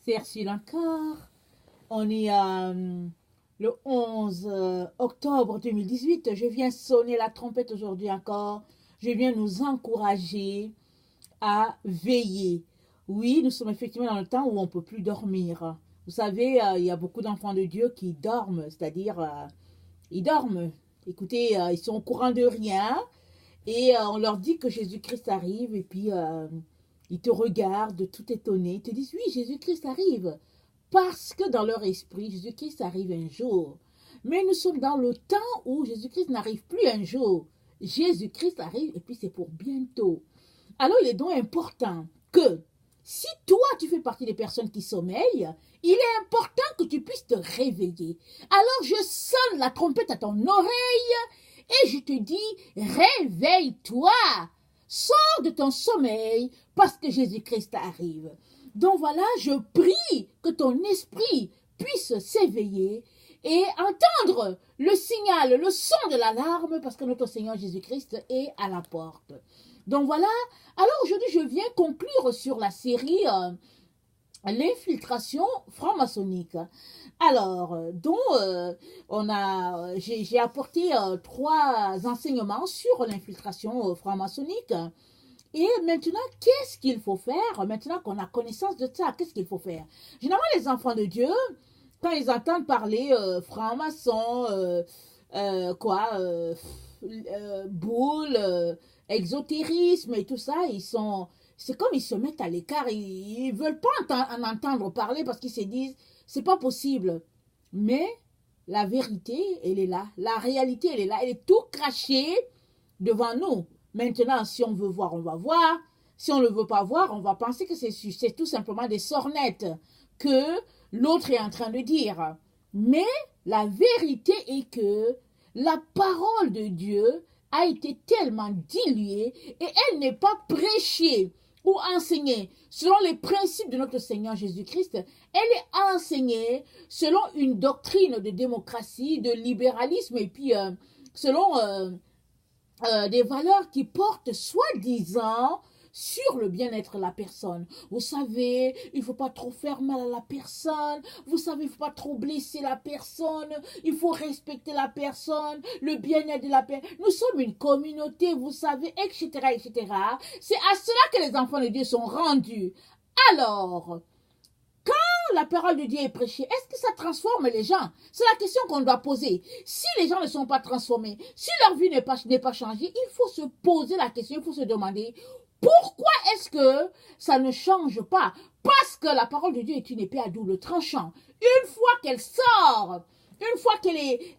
C'est Ursule encore. On est le 11 octobre 2018. Je viens sonner la trompette aujourd'hui encore. Je viens nous encourager à veiller. Oui, nous sommes effectivement dans le temps où on ne peut plus dormir. Vous savez, il y a beaucoup d'enfants de Dieu qui dorment, c'est-à-dire ils dorment. Écoutez, ils sont au courant de rien et on leur dit que Jésus-Christ arrive et puis ils te regardent tout étonnés. Ils te disent, oui, Jésus-Christ arrive. Parce que dans leur esprit, Jésus-Christ arrive un jour. Mais nous sommes dans le temps où Jésus-Christ n'arrive plus un jour. Jésus-Christ arrive et puis c'est pour bientôt. Alors il est donc important que si toi tu fais partie des personnes qui sommeillent, il est important que tu puisses te réveiller. Alors je sonne la trompette à ton oreille et je te dis, réveille-toi. Sors de ton sommeil parce que Jésus-Christ arrive. Donc voilà, je prie que ton esprit puisse s'éveiller et entendre le signal, le son de l'alarme parce que notre Seigneur Jésus-Christ est à la porte. Donc voilà, alors aujourd'hui je viens conclure sur la série l'infiltration franc-maçonnique. Alors, j'ai apporté trois enseignements sur l'infiltration franc-maçonnique. Et maintenant, qu'est-ce qu'il faut faire? Maintenant qu'on a connaissance de ça, qu'est-ce qu'il faut faire? Généralement, les enfants de Dieu, quand ils entendent parler franc-maçon, boule, exotérisme et tout ça, c'est comme ils se mettent à l'écart. Ils ne veulent pas en entendre parler parce qu'ils se disent, c'est pas possible. Mais la vérité, elle est là. La réalité, elle est là. Elle est tout crachée devant nous. Maintenant, si on veut voir, on va voir. Si on ne veut pas voir, on va penser que c'est tout simplement des sornettes que l'autre est en train de dire. Mais la vérité est que la parole de Dieu a été tellement diluée et elle n'est pas prêchée ou enseignée selon les principes de notre Seigneur Jésus-Christ. Elle est enseignée selon une doctrine de démocratie, de libéralisme et puis selon des valeurs qui portent soi-disant sur le bien-être de la personne. Vous savez, il ne faut pas trop faire mal à la personne. Vous savez, il ne faut pas trop blesser la personne. Il faut respecter la personne, le bien-être de la personne. Nous sommes une communauté, vous savez, etc., etc. C'est à cela que les enfants de Dieu sont rendus. Alors, la parole de Dieu est prêchée, est-ce que ça transforme les gens? C'est la question qu'on doit poser. Si les gens ne sont pas transformés, si leur vie n'est pas changée, il faut se poser la question, il faut se demander pourquoi est-ce que ça ne change pas? Parce que la parole de Dieu est une épée à double tranchant. Une fois qu'elle sort, une fois qu'elle est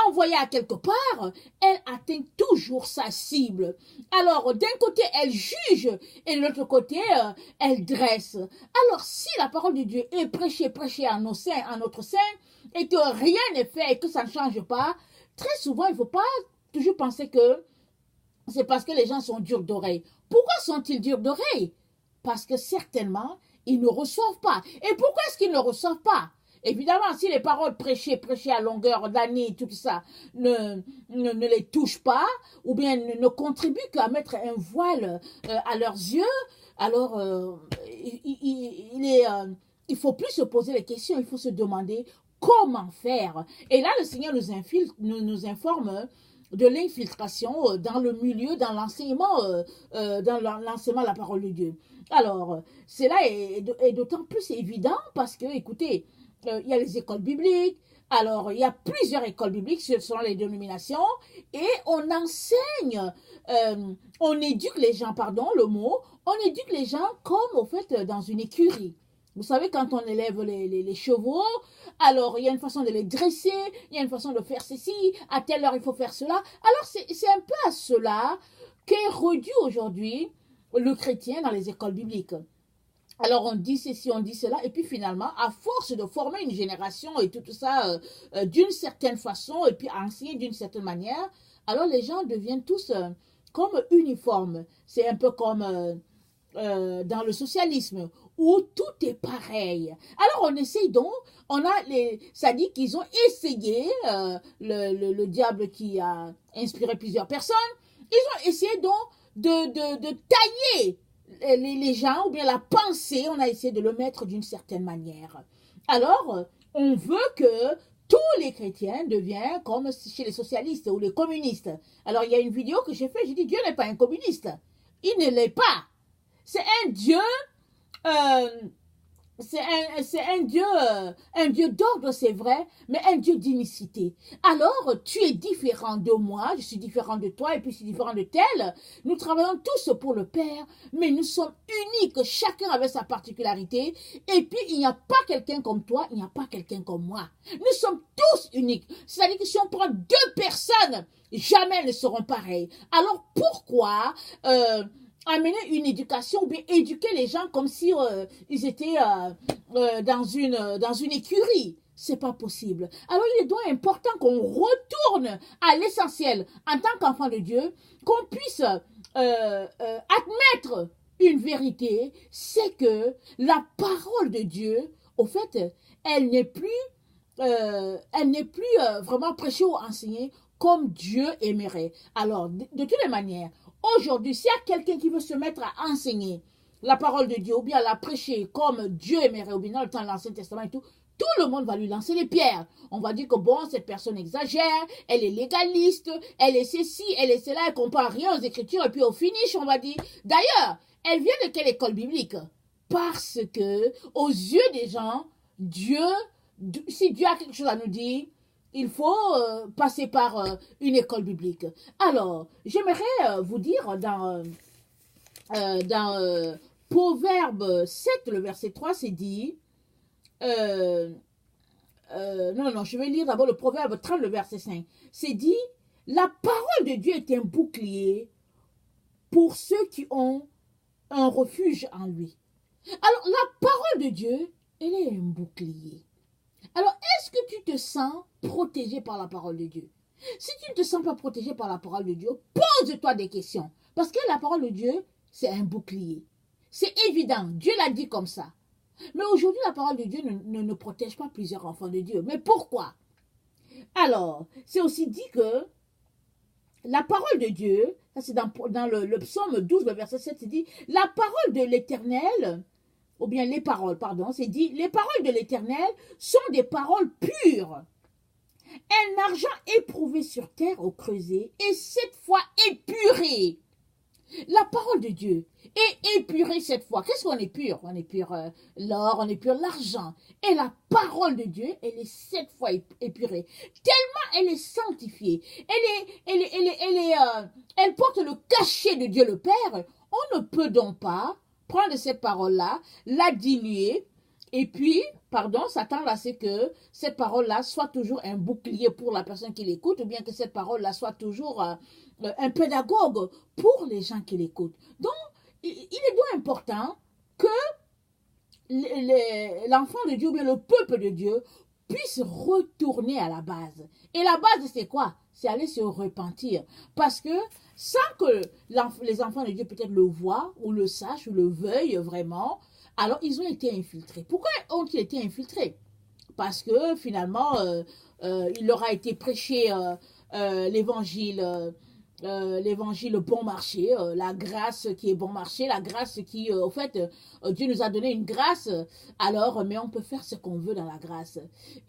envoyée à quelque part, elle atteint toujours sa cible. Alors, d'un côté, elle juge et de l'autre côté, elle dresse. Alors, si la parole de Dieu est prêchée en notre sein, et que rien n'est fait et que ça ne change pas, très souvent, il ne faut pas toujours penser que c'est parce que les gens sont durs d'oreille. Pourquoi sont-ils durs d'oreille? Parce que certainement, ils ne reçoivent pas. Et pourquoi est-ce qu'ils ne reçoivent pas? Évidemment, si les paroles prêchées à longueur d'année, tout ça, ne les touchent pas, ou bien ne contribuent qu'à mettre un voile à leurs yeux, alors il faut plus se poser les questions, il faut se demander comment faire. Et là, le Seigneur nous informe de l'infiltration dans le milieu, dans l'enseignement de la parole de Dieu. Alors, cela est d'autant plus évident parce que, écoutez, il y a les écoles bibliques, alors il y a plusieurs écoles bibliques selon les dénominations, et on enseigne, on éduque les gens, pardon le mot, on éduque les gens comme au fait dans une écurie. Vous savez, quand on élève les chevaux, alors il y a une façon de les dresser, il y a une façon de faire ceci, à telle heure il faut faire cela. Alors c'est un peu à cela qu'est réduit aujourd'hui le chrétien dans les écoles bibliques. Alors on dit ceci, on dit cela, et puis finalement, à force de former une génération et tout ça d'une certaine façon, et puis enseigner d'une certaine manière, alors les gens deviennent tous comme uniformes. C'est un peu comme dans le socialisme, où tout est pareil. Alors on essaye donc, ça dit qu'ils ont essayé, le diable qui a inspiré plusieurs personnes, ils ont essayé donc de tailler les gens, ou bien la pensée, on a essayé de le mettre d'une certaine manière. Alors, on veut que tous les chrétiens deviennent comme chez les socialistes ou les communistes. Alors, il y a une vidéo que j'ai faite, j'ai dit, Dieu n'est pas un communiste. Il ne l'est pas. C'est un Dieu euh, c'est un Dieu d'ordre, c'est vrai, mais un Dieu d'unicité. Alors, tu es différent de moi, je suis différent de toi, et puis je suis différent de tel. Nous travaillons tous pour le Père, mais nous sommes uniques, chacun avec sa particularité. Et puis, il n'y a pas quelqu'un comme toi, il n'y a pas quelqu'un comme moi. Nous sommes tous uniques. C'est-à-dire que si on prend deux personnes, jamais elles ne seront pareilles. Alors, pourquoi amener une éducation ou bien éduquer les gens comme si ils étaient dans une écurie? C'est pas possible. Alors il est donc important qu'on retourne à l'essentiel en tant qu'enfant de Dieu, qu'on puisse admettre une vérité, c'est que la parole de Dieu, au fait, elle n'est plus vraiment prêchée ou enseignée comme Dieu aimerait. Alors, de toutes les manières, aujourd'hui, s'il y a quelqu'un qui veut se mettre à enseigner la parole de Dieu ou bien à la prêcher comme Dieu aimerait, ou bien dans le temps de l'Ancien Testament et tout le monde va lui lancer les pierres. On va dire que bon, cette personne exagère, elle est légaliste, elle est ceci, elle est cela, elle ne comprend rien aux Écritures, et puis au finish, on va dire, d'ailleurs, elle vient de quelle école biblique? Parce que, aux yeux des gens, si Dieu a quelque chose à nous dire, il faut passer par une école biblique. Alors, j'aimerais vous dire dans Proverbe 7, le verset 3, c'est dit, non, je vais lire d'abord le Proverbe 30, le verset 5. C'est dit, la parole de Dieu est un bouclier pour ceux qui ont un refuge en lui. Alors, la parole de Dieu, elle est un bouclier. Alors, est-ce que tu te sens protégé par la parole de Dieu? Si tu ne te sens pas protégé par la parole de Dieu, pose-toi des questions. Parce que la parole de Dieu, c'est un bouclier. C'est évident, Dieu l'a dit comme ça. Mais aujourd'hui, la parole de Dieu ne protège pas plusieurs enfants de Dieu. Mais pourquoi? Alors, c'est aussi dit que la parole de Dieu, ça c'est dans le psaume 12, le verset 7, c'est dit, la parole de l'Éternel, ou bien les paroles, pardon, c'est dit, les paroles de l'Éternel sont des paroles pures. Un argent éprouvé sur terre au creuset et 7 fois épuré. La parole de Dieu est épurée 7 fois. Qu'est-ce qu'on épure? On épure l'or, on épure l'argent. Et la parole de Dieu, elle est 7 fois épurée. Tellement elle est sanctifiée. Elle porte le cachet de Dieu le Père. On ne peut donc pas prendre cette parole-là, la diluer, et puis, pardon, s'attendre à ce que cette parole-là soit toujours un bouclier pour la personne qui l'écoute, ou bien que cette parole-là soit toujours un pédagogue pour les gens qui l'écoutent. Donc, il est donc important que l'enfant de Dieu, ou bien le peuple de Dieu, puisse retourner à la base. Et la base, c'est quoi? C'est aller se repentir. Parce que sans que les enfants de Dieu peut-être le voient, ou le sachent, ou le veuillent vraiment, alors ils ont été infiltrés. Pourquoi ont-ils été infiltrés? Parce que finalement, il leur a été prêché l'évangile bon marché, la grâce qui est bon marché, la grâce qui, au fait, Dieu nous a donné une grâce, alors, mais on peut faire ce qu'on veut dans la grâce.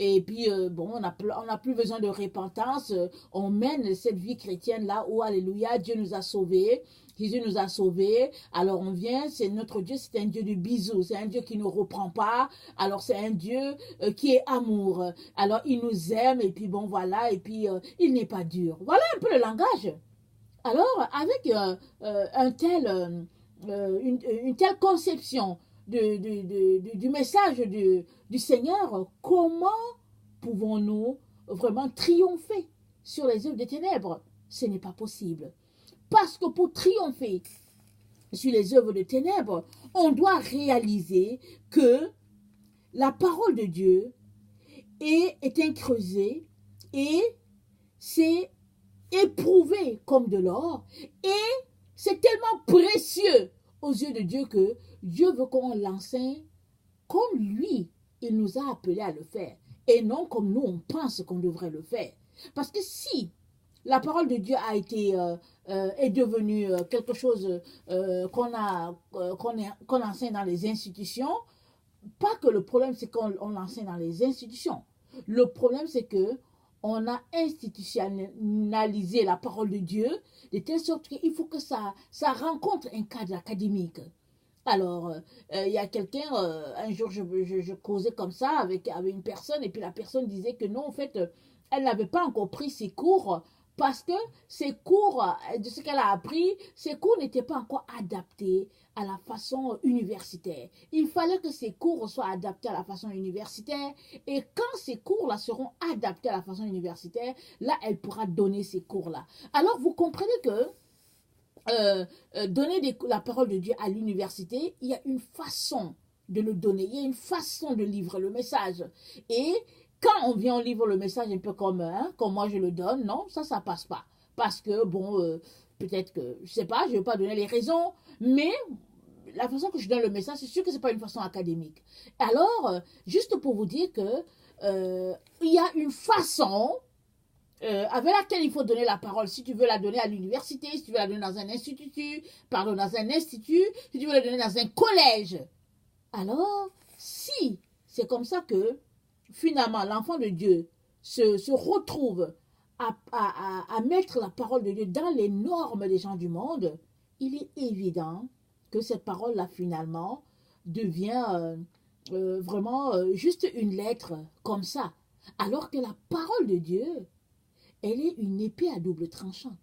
Et puis, bon, on n'a plus besoin de repentance, on mène cette vie chrétienne-là où, alléluia, Dieu nous a sauvés. Jésus nous a sauvés, alors on vient, c'est notre Dieu, c'est un Dieu de bisous, c'est un Dieu qui ne nous reprend pas, alors c'est un Dieu qui est amour, alors il nous aime, et puis bon voilà, et puis il n'est pas dur. Voilà un peu le langage. Alors, avec une telle conception du message du Seigneur, comment pouvons-nous vraiment triompher sur les œuvres des ténèbres? Ce n'est pas possible. Parce que pour triompher sur les œuvres des ténèbres, on doit réaliser que la parole de Dieu est un creuset et c'est éprouvé comme de l'or et c'est tellement précieux aux yeux de Dieu que Dieu veut qu'on l'enseigne comme lui, il nous a appelés à le faire et non comme nous on pense qu'on devrait le faire. Parce que si la parole de Dieu a été, est devenue quelque chose qu'on enseigne dans les institutions. Pas que le problème, c'est qu'on l'enseigne dans les institutions. Le problème, c'est que on a institutionnalisé la parole de Dieu de telle sorte qu'il faut que ça rencontre un cadre académique. Alors, il y a quelqu'un, un jour, je causais comme ça avec une personne, et puis la personne disait que non, en fait, elle n'avait pas encore pris ses cours parce que ses cours, de ce qu'elle a appris, ses cours n'étaient pas encore adaptés à la façon universitaire. Il fallait que ces cours soient adaptés à la façon universitaire, et quand ces cours-là seront adaptés à la façon universitaire, là, elle pourra donner ces cours-là. Alors, vous comprenez que donner la parole de Dieu à l'université, il y a une façon de le donner, il y a une façon de livrer le message. Et quand on vient, on livre le message un peu comme moi je le donne, non, ça passe pas. Parce que, bon, peut-être que, je sais pas, je ne vais pas donner les raisons, mais la façon que je donne le message, c'est sûr que ce n'est pas une façon académique. Alors, juste pour vous dire que il y a une façon avec laquelle il faut donner la parole. Si tu veux la donner à l'université, si tu veux la donner dans un institut, si tu veux la donner dans un collège. Alors, si c'est comme ça que finalement l'enfant de Dieu se retrouve à mettre la parole de Dieu dans les normes des gens du monde, il est évident que cette parole-là finalement devient vraiment juste une lettre comme ça. Alors que la parole de Dieu, elle est une épée à double tranchant.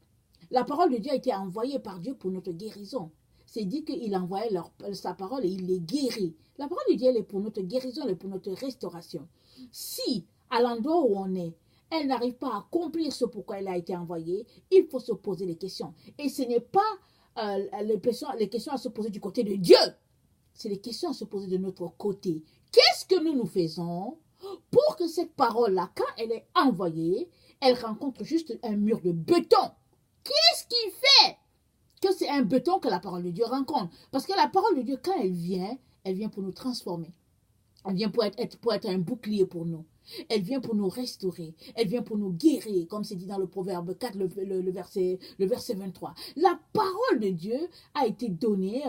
La parole de Dieu a été envoyée par Dieu pour notre guérison. C'est dit qu'il envoyait sa parole et il les guérit. La parole de Dieu, elle est pour notre guérison, elle est pour notre restauration. Si, à l'endroit où on est, elle n'arrive pas à accomplir ce pourquoi elle a été envoyée, il faut se poser des questions. Et ce n'est pas les questions à se poser du côté de Dieu. C'est les questions à se poser de notre côté. Qu'est-ce que nous faisons pour que cette parole-là, quand elle est envoyée, elle rencontre juste un mur de béton? Qu'est-ce qui fait que c'est un béton que la parole de Dieu rencontre? Parce que la parole de Dieu, quand elle vient pour nous transformer. Elle vient pour être un bouclier pour nous. Elle vient pour nous restaurer. Elle vient pour nous guérir, comme c'est dit dans le Proverbe 4, le verset 23. La parole de Dieu a été donnée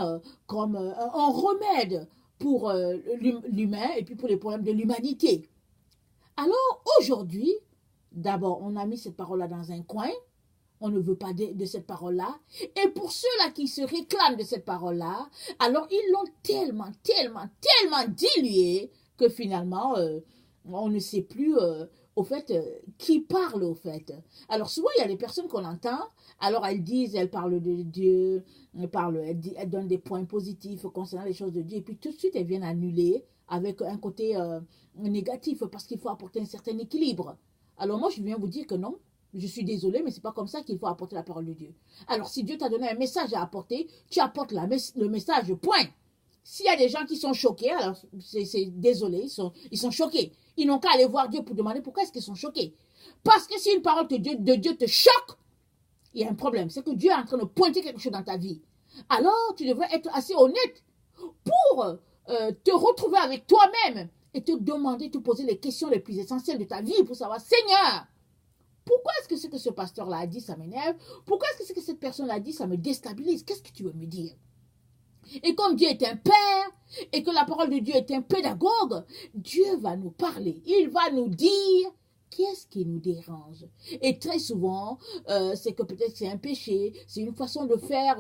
comme un remède pour l'humain et puis pour les problèmes de l'humanité. Alors aujourd'hui, d'abord, on a mis cette parole-là dans un coin. On ne veut pas de cette parole-là. Et pour ceux-là qui se réclament de cette parole-là, alors ils l'ont tellement diluée que finalement, on ne sait plus au fait qui parle au fait. Alors souvent, il y a des personnes qu'on entend, alors elles parlent de Dieu, elles donnent des points positifs concernant les choses de Dieu, et puis tout de suite, elles viennent annuler avec un côté négatif parce qu'il faut apporter un certain équilibre. Alors moi, je viens vous dire que non. Je suis désolée, mais ce n'est pas comme ça qu'il faut apporter la parole de Dieu. Alors, si Dieu t'a donné un message à apporter, tu apportes le message, point. S'il y a des gens qui sont choqués, alors c'est désolé, ils sont choqués. Ils n'ont qu'à aller voir Dieu pour demander pourquoi est-ce qu'ils sont choqués. Parce que si une parole de Dieu te choque, il y a un problème. C'est que Dieu est en train de pointer quelque chose dans ta vie. Alors, tu devrais être assez honnête pour te retrouver avec toi-même et te demander, te poser les questions les plus essentielles de ta vie pour savoir, Seigneur, pourquoi est-ce que ce que ce pasteur-là a dit, ça m'énerve? Pourquoi est-ce que ce que cette personne-là a dit, ça me déstabilise? Qu'est-ce que tu veux me dire? Et comme Dieu est un père, et que la parole de Dieu est un pédagogue, Dieu va nous parler. Il va nous dire qu'est-ce qui nous dérange. Et très souvent, c'est que peut-être c'est un péché, c'est une façon de faire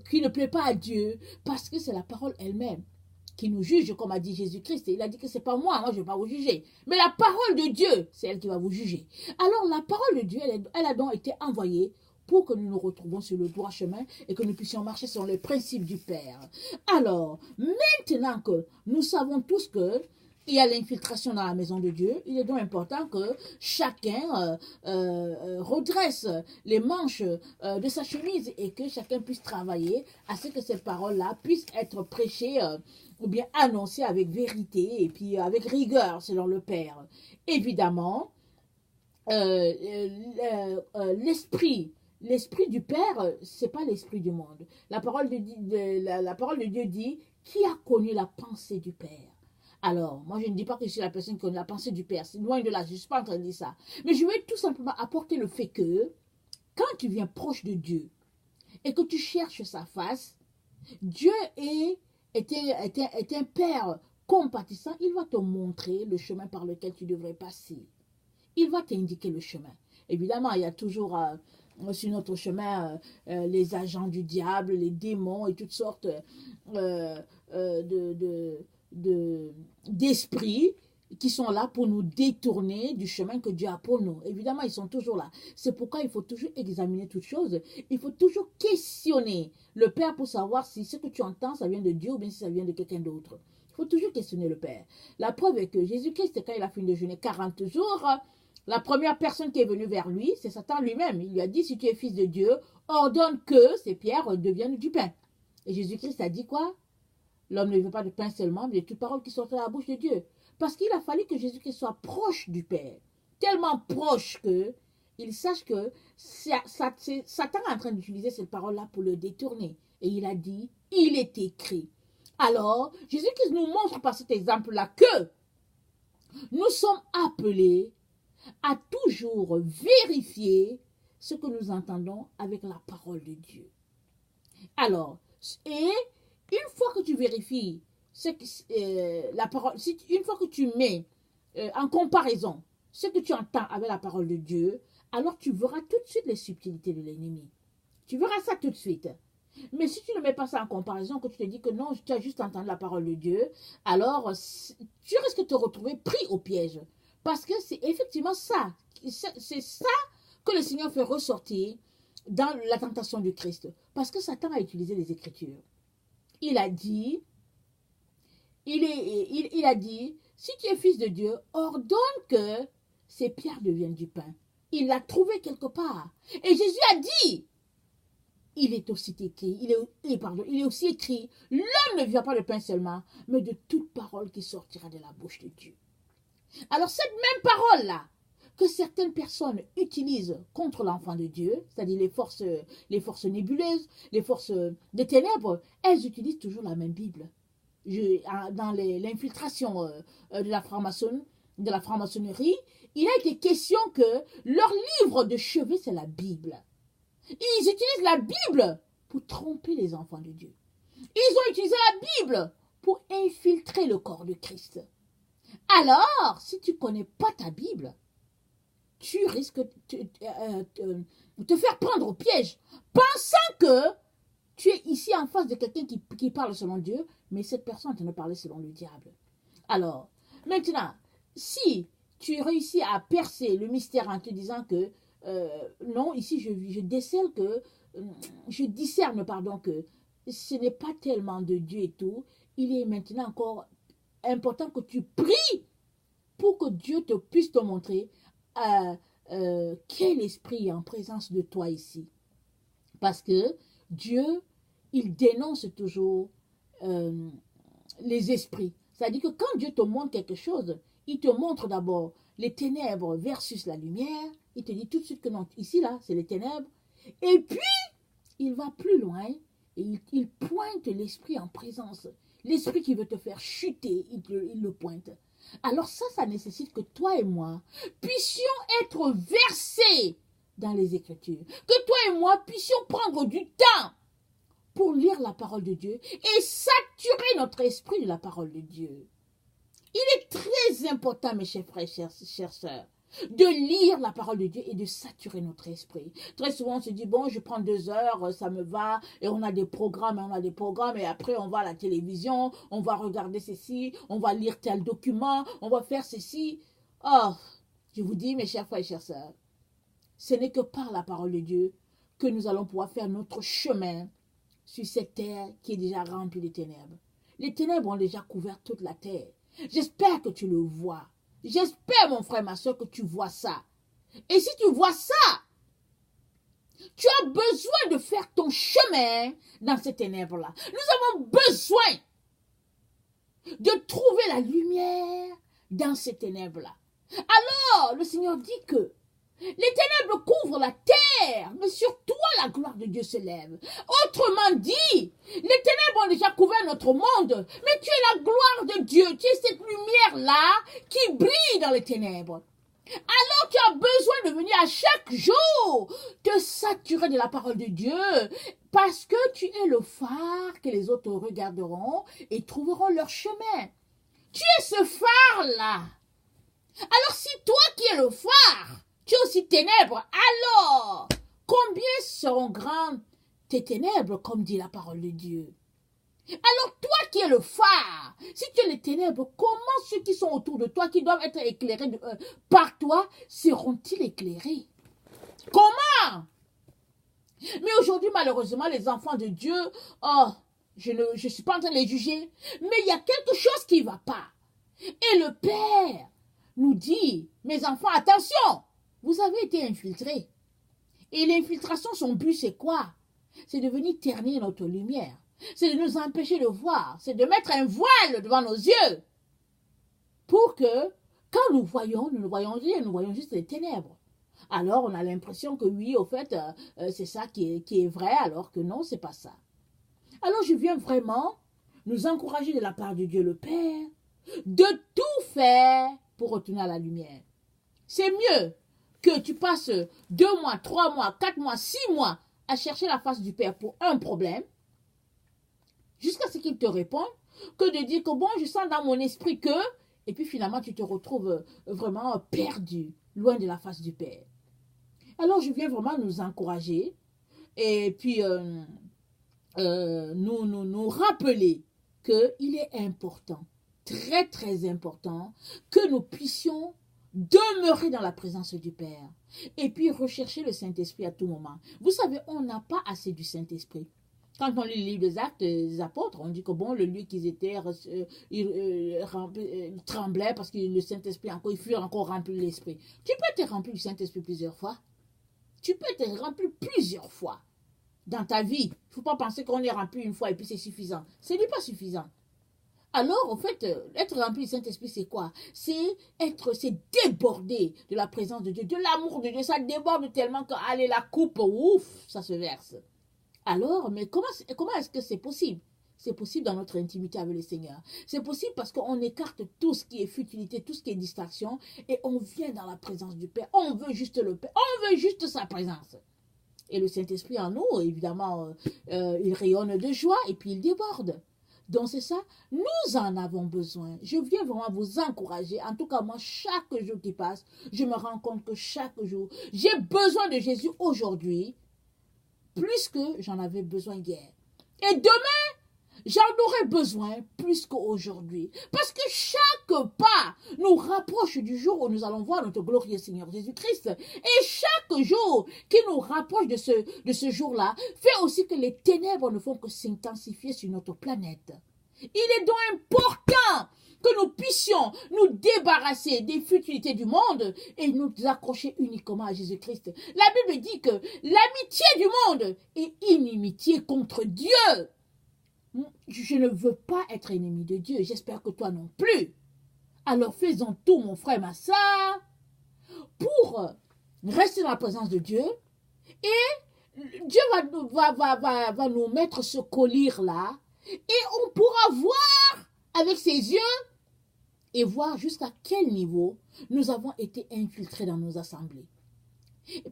qui ne plaît pas à Dieu, parce que c'est la parole elle-même qui nous juge, comme a dit Jésus-Christ. Il a dit que c'est pas moi je ne vais pas vous juger. Mais la parole de Dieu, c'est elle qui va vous juger. Alors la parole de Dieu, elle a donc été envoyée pour que nous nous retrouvons sur le droit chemin et que nous puissions marcher sur les principes du Père. Alors, maintenant que nous savons tous que il y a l'infiltration dans la maison de Dieu, il est donc important que chacun redresse les manches de sa chemise et que chacun puisse travailler à ce que cette parole-là puisse être prêchée ou bien annoncée avec vérité et puis avec rigueur selon le Père. Évidemment, l'esprit du Père, c'est pas l'esprit du monde. La parole de Dieu dit, qui a connu la pensée du Père? Alors, moi, je ne dis pas que je suis la personne qui connaît la pensée du Père. C'est loin de là, je ne suis pas en train de dire ça. Mais je vais tout simplement apporter le fait que quand tu viens proche de Dieu et que tu cherches sa face, Dieu est un Père compatissant. Il va te montrer le chemin par lequel tu devrais passer. Il va t'indiquer le chemin. Évidemment, il y a toujours sur notre chemin les agents du diable, les démons et toutes sortes d'esprits qui sont là pour nous détourner du chemin que Dieu a pour nous. Évidemment, ils sont toujours là. C'est pourquoi il faut toujours examiner toutes choses. Il faut toujours questionner le Père pour savoir si ce que tu entends, ça vient de Dieu ou bien si ça vient de quelqu'un d'autre. Il faut toujours questionner le Père. La preuve est que Jésus-Christ, quand il a fini de jeûner 40 jours, la première personne qui est venue vers lui, c'est Satan lui-même. Il lui a dit, si tu es fils de Dieu, ordonne que ces pierres deviennent du pain. Et Jésus-Christ a dit quoi? L'homme ne veut pas de pain seulement, mais de toute parole qui sort de la bouche de Dieu. Parce qu'il a fallu que Jésus-Christ soit proche du Père. Tellement proche que il sache que Satan est en train d'utiliser cette parole-là pour le détourner. Et il a dit, il est écrit. Alors, Jésus-Christ nous montre par cet exemple-là que nous sommes appelés à toujours vérifier ce que nous entendons avec la parole de Dieu. Alors, et une fois que tu vérifies la parole, une fois que tu mets en comparaison ce que tu entends avec la parole de Dieu, alors tu verras tout de suite les subtilités de l'ennemi. Tu verras ça tout de suite. Mais si tu ne mets pas ça en comparaison, que tu te dis que non, tu as juste entendu la parole de Dieu, alors tu risques de te retrouver pris au piège. Parce que c'est effectivement ça. C'est ça que le Seigneur fait ressortir dans la tentation du Christ. Parce que Satan a utilisé les Écritures. Il a dit, si tu es fils de Dieu, ordonne que ces pierres deviennent du pain. Il l'a trouvé quelque part. Et Jésus a dit, il est aussi écrit, il est aussi écrit, l'homme ne vient pas de pain seulement, mais de toute parole qui sortira de la bouche de Dieu. Alors cette même parole-là, que certaines personnes utilisent contre l'enfant de Dieu, c'est-à-dire les forces nébuleuses, les forces des ténèbres, elles utilisent toujours la même Bible. Dans l'infiltration de la franc-maçonnerie, il a été question que leur livre de chevet, c'est la Bible. Ils utilisent la Bible pour tromper les enfants de Dieu. Ils ont utilisé la Bible pour infiltrer le corps de Christ. Alors, si tu ne connais pas ta Bible, tu risques de te faire prendre au piège, pensant que tu es ici en face de quelqu'un qui parle selon Dieu, mais cette personne est en train de parler selon le diable. Alors, maintenant, si tu réussis à percer le mystère en te disant que non, ici je décèle que, je discerne, pardon, que ce n'est pas tellement de Dieu et tout, il est maintenant encore important que tu pries pour que Dieu puisse te montrer quel esprit est en présence de toi ici. Parce que Dieu, il dénonce toujours les esprits. C'est-à-dire que quand Dieu te montre quelque chose, il te montre d'abord les ténèbres versus la lumière. Il te dit tout de suite que non, ici, là, c'est les ténèbres. Et puis, il va plus loin et il pointe l'esprit en présence. L'esprit qui veut te faire chuter, il le pointe. Alors ça nécessite que toi et moi puissions être versés dans les Écritures. Que toi et moi puissions prendre du temps pour lire la parole de Dieu et saturer notre esprit de la parole de Dieu. Il est très important, mes chers frères, chères sœurs, de lire la parole de Dieu et de saturer notre esprit. Très souvent, on se dit, bon, je prends 2 heures, ça me va, et on a des programmes, et après, on va à la télévision, on va regarder ceci, on va lire tel document, on va faire ceci. Oh, je vous dis, mes chers frères et chères sœurs, ce n'est que par la parole de Dieu que nous allons pouvoir faire notre chemin sur cette terre qui est déjà remplie de ténèbres. Les ténèbres ont déjà couvert toute la terre. J'espère que tu le vois. J'espère, mon frère, ma soeur, que tu vois ça. Et si tu vois ça, tu as besoin de faire ton chemin dans ces ténèbres-là. Nous avons besoin de trouver la lumière dans ces ténèbres-là. Alors, le Seigneur dit que Les ténèbres couvrent la terre, mais sur toi la gloire de Dieu se lève. Autrement dit, les ténèbres ont déjà couvert notre monde, mais tu es la gloire de Dieu, tu es cette lumière-là qui brille dans les ténèbres. Alors tu as besoin de venir à chaque jour te saturer de la parole de Dieu, parce que tu es le phare que les autres regarderont et trouveront leur chemin. Tu es ce phare-là. Alors si toi qui es le phare, tu es aussi ténèbres, alors combien seront grandes tes ténèbres, comme dit la parole de Dieu? Alors toi qui es le phare, si tu es les ténèbres, comment ceux qui sont autour de toi, qui doivent être éclairés par toi, seront-ils éclairés? Comment? Mais aujourd'hui, malheureusement, les enfants de Dieu, oh, je ne suis pas en train de les juger, mais il y a quelque chose qui ne va pas. Et le Père nous dit, mes enfants, attention, vous avez été infiltrés. Et l'infiltration, son but, c'est quoi? C'est de venir ternir notre lumière. C'est de nous empêcher de voir. C'est de mettre un voile devant nos yeux. Pour que, quand nous ne voyons rien, nous voyons juste les ténèbres. Alors, on a l'impression que oui, au fait, c'est ça qui est vrai, alors que non, c'est pas ça. Alors, je viens vraiment nous encourager de la part de Dieu le Père, de tout faire pour retourner à la lumière. C'est mieux que tu passes 2 mois, 3 mois, 4 mois, 6 mois à chercher la face du Père pour un problème, jusqu'à ce qu'il te réponde, que de dire que bon, je sens dans mon esprit que, et puis finalement tu te retrouves vraiment perdu, loin de la face du Père. Alors je viens vraiment nous encourager, et puis nous rappeler qu'il est important, très très important, que nous puissions demeurer dans la présence du Père et puis rechercher le Saint-Esprit à tout moment. Vous savez, on n'a pas assez du Saint-Esprit. Quand on lit le livre des Actes des Apôtres, on dit que bon, le lieu qu'ils étaient, ils tremblaient parce que le Saint-Esprit, ils furent encore remplis de l'Esprit. Tu peux te remplir du Saint-Esprit plusieurs fois. Tu peux te remplir plusieurs fois dans ta vie. Il ne faut pas penser qu'on est rempli une fois et puis c'est suffisant. Ce n'est pas suffisant. Alors, en fait, être rempli du Saint-Esprit, c'est quoi? C'est déborder de la présence de Dieu, de l'amour de Dieu. Ça déborde tellement que, allez, la coupe, ouf, ça se verse. Alors, mais comment est-ce que c'est possible? C'est possible dans notre intimité avec le Seigneur. C'est possible parce qu'on écarte tout ce qui est futilité, tout ce qui est distraction, et on vient dans la présence du Père. On veut juste le Père, on veut juste sa présence. Et le Saint-Esprit en nous, évidemment, il rayonne de joie et puis il déborde. Donc c'est ça, nous en avons besoin. Je viens vraiment vous encourager. En tout cas, moi, chaque jour qui passe, je me rends compte que chaque jour, j'ai besoin de Jésus aujourd'hui, plus que j'en avais besoin hier. Et demain, j'en aurai besoin plus qu'aujourd'hui. Parce que chaque pas nous rapproche du jour où nous allons voir notre glorieux Seigneur Jésus-Christ. Et chaque jour qui nous rapproche de ce jour-là fait aussi que les ténèbres ne font que s'intensifier sur notre planète. Il est donc important que nous puissions nous débarrasser des futilités du monde et nous accrocher uniquement à Jésus-Christ. La Bible dit que l'amitié du monde est inimitié contre Dieu. Je ne veux pas être ennemi de Dieu. J'espère que toi non plus. Alors faisons tout, mon frère, ma soeur, pour rester dans la présence de Dieu. Et Dieu va nous mettre ce collier-là. Et on pourra voir avec ses yeux et voir jusqu'à quel niveau nous avons été infiltrés dans nos assemblées.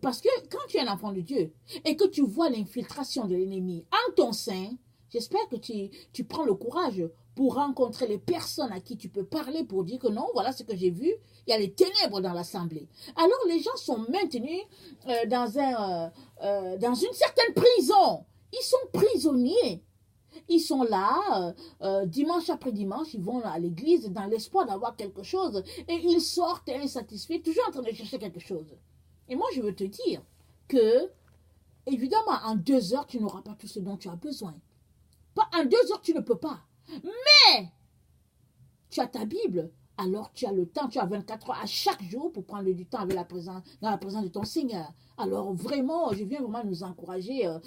Parce que quand tu es un enfant de Dieu et que tu vois l'infiltration de l'ennemi en ton sein, j'espère que tu prends le courage pour rencontrer les personnes à qui tu peux parler pour dire que non, voilà ce que j'ai vu, il y a les ténèbres dans l'assemblée. Alors les gens sont maintenus dans une certaine prison. Ils sont prisonniers. Ils sont là, dimanche après dimanche, ils vont à l'église dans l'espoir d'avoir quelque chose et ils sortent insatisfaits, toujours en train de chercher quelque chose. Et moi, je veux te dire que, évidemment, en 2 heures, tu n'auras pas tout ce dont tu as besoin. Pas en 2 heures, tu ne peux pas. Mais tu as ta Bible. alors tu as le temps, tu as 24 heures à chaque jour pour prendre du temps avec dans la présence de ton Seigneur. Alors vraiment, je viens vraiment nous encourager à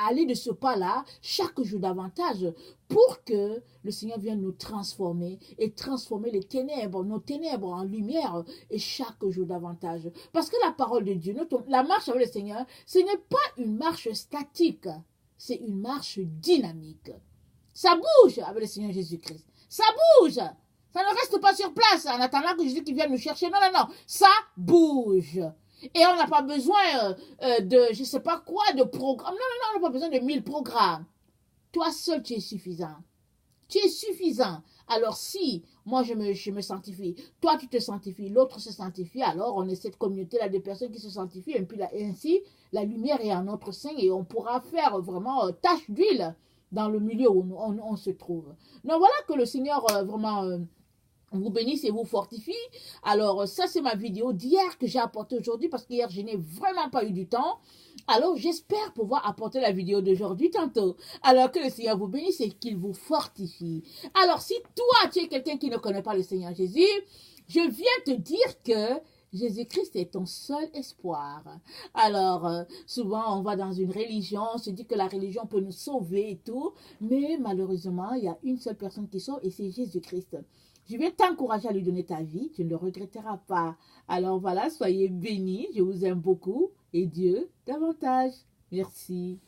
aller de ce pas-là chaque jour davantage pour que le Seigneur vienne nous transformer et transformer nos ténèbres en lumière et chaque jour davantage. Parce que la parole de Dieu, la marche avec le Seigneur, ce n'est pas une marche statique, c'est une marche dynamique. Ça bouge avec le Seigneur Jésus-Christ. Ça bouge. Ça ne reste pas sur place en attendant que Jésus qui vienne nous chercher. Non, non, non. Ça bouge. Et on n'a pas besoin de, je ne sais pas quoi, de programme. Non, non, non, on n'a pas besoin de 1000 programmes. Toi seul, tu es suffisant. Tu es suffisant. Alors si, moi je me sanctifie, toi tu te sanctifies, l'autre se sanctifie, alors on est cette communauté-là de personnes qui se sanctifient, et puis là, ainsi, la lumière est en notre sein et on pourra faire vraiment tache d'huile dans le milieu où on se trouve. Donc voilà que le Seigneur vraiment vous bénisse et vous fortifie. Alors ça c'est ma vidéo d'hier que j'ai apportée aujourd'hui parce qu'hier je n'ai vraiment pas eu du temps. Alors j'espère pouvoir apporter la vidéo d'aujourd'hui tantôt. Alors que le Seigneur vous bénisse et qu'il vous fortifie. Alors si toi tu es quelqu'un qui ne connaît pas le Seigneur Jésus, je viens te dire que Jésus-Christ est ton seul espoir. Alors, souvent, on va dans une religion, on se dit que la religion peut nous sauver et tout, mais malheureusement, il y a une seule personne qui sauve et c'est Jésus-Christ. Je vais t'encourager à lui donner ta vie, tu ne le regretteras pas. Alors voilà, soyez bénis, je vous aime beaucoup et Dieu davantage. Merci.